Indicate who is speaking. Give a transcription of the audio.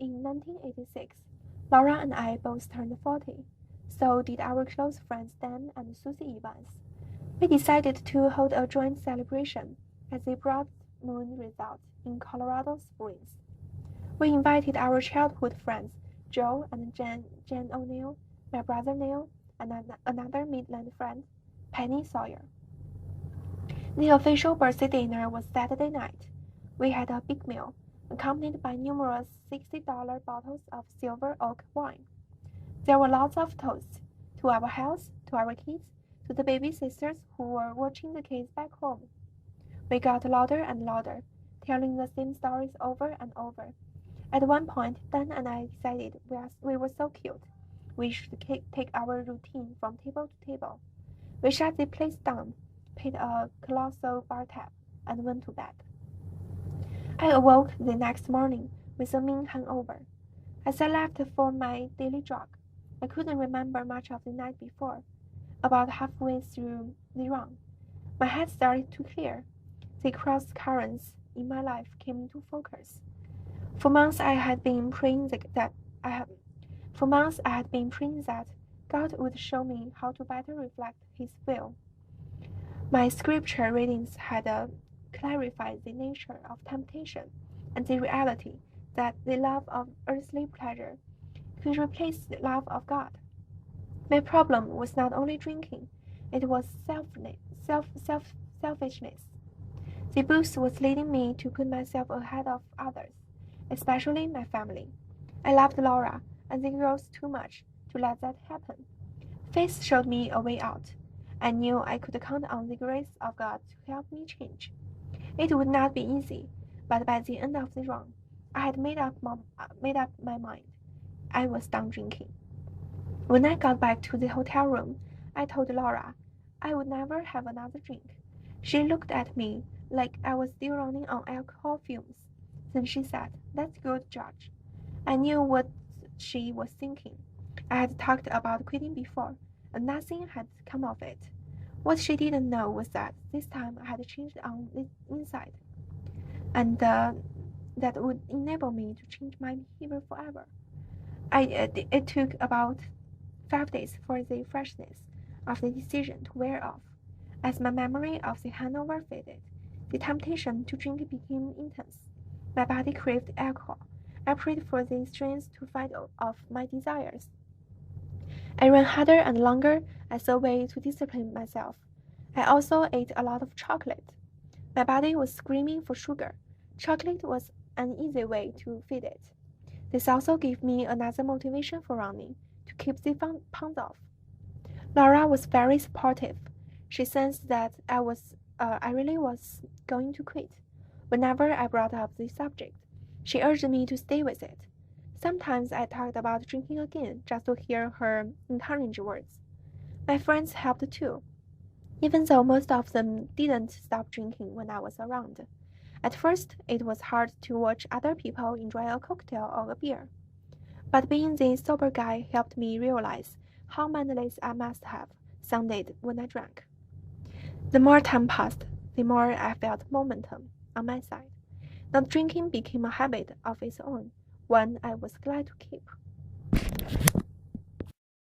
Speaker 1: in 1986, Laura and I both turned 40. So did our close friends Dan and Susie Evans. We decided to hold a joint celebration at the Broad Moon Resort in Colorado Springs. We invited our childhood friends Joe and Jan O'Neill, my brother Neil, and another Midland friend, Penny Sawyer. The official birthday dinner was Saturday night. We had a big meal, accompanied by numerous $60 bottles of Silver Oak wine. There were lots of toasts to our health, to our kids, to the baby sisters who were watching the kids back home. We got louder and louder, telling the same stories over and over. At one point, Dan and I decided we were so cute. We should take our routine from table to table. We shut the place down, paid a colossal bar tab, and went to bed. I awoke the next morning with a mean hangover. As I left for my daily jog, I couldn't remember much of the night before. About halfway through the run, my head started to clear. The cross currents in my life came into focus. For months I had been praying that God would show me how to better reflect His will. My scripture readings had clarified the nature of temptation and the reality that the love of earthly pleasure could replace the love of God. My problem was not only drinking, it was selfishness. The booze was leading me to put myself ahead of others, especially my family. I loved Laura and the girls too much to let that happen. Faith showed me a way out. I knew I could count on the grace of God to help me change. It would not be easy, but by the end of the run, I had made up my mind. I was done drinking. When I got back to the hotel room, I told Laura I would never have another drink. She looked at me like I was still running on alcohol fumes. Then she said, "That's good, George." I knew what she was thinking. I had talked about quitting before, and nothing had come of it. What she didn't know was that this time I had changed on the inside, and that would enable me to change my behavior forever. It took about 5 days for the freshness of the decision to wear off. As my memory of the hangover faded, the temptation to drink became intense. My body craved alcohol. I prayed for the strength to fight off my desires. I ran harder and longer as a way to discipline myself. I also ate a lot of chocolate. My body was screaming for sugar. Chocolate was an easy way to feed it. This also gave me another motivation for running, to keep the pounds off. Laura was very supportive. She sensed that I really was going to quit. Whenever I brought up the subject, she urged me to stay with it. Sometimes I talked about drinking again just to hear her encouraging words. My friends helped too, even though most of them didn't stop drinking when I was around. At first, it was hard to watch other people enjoy a cocktail or a beer. But being the sober guy helped me realize how mindless I must have sounded when I drank. The more time passed, the more I felt momentum on my side. Not drinking became a habit of its own, one I was glad to keep.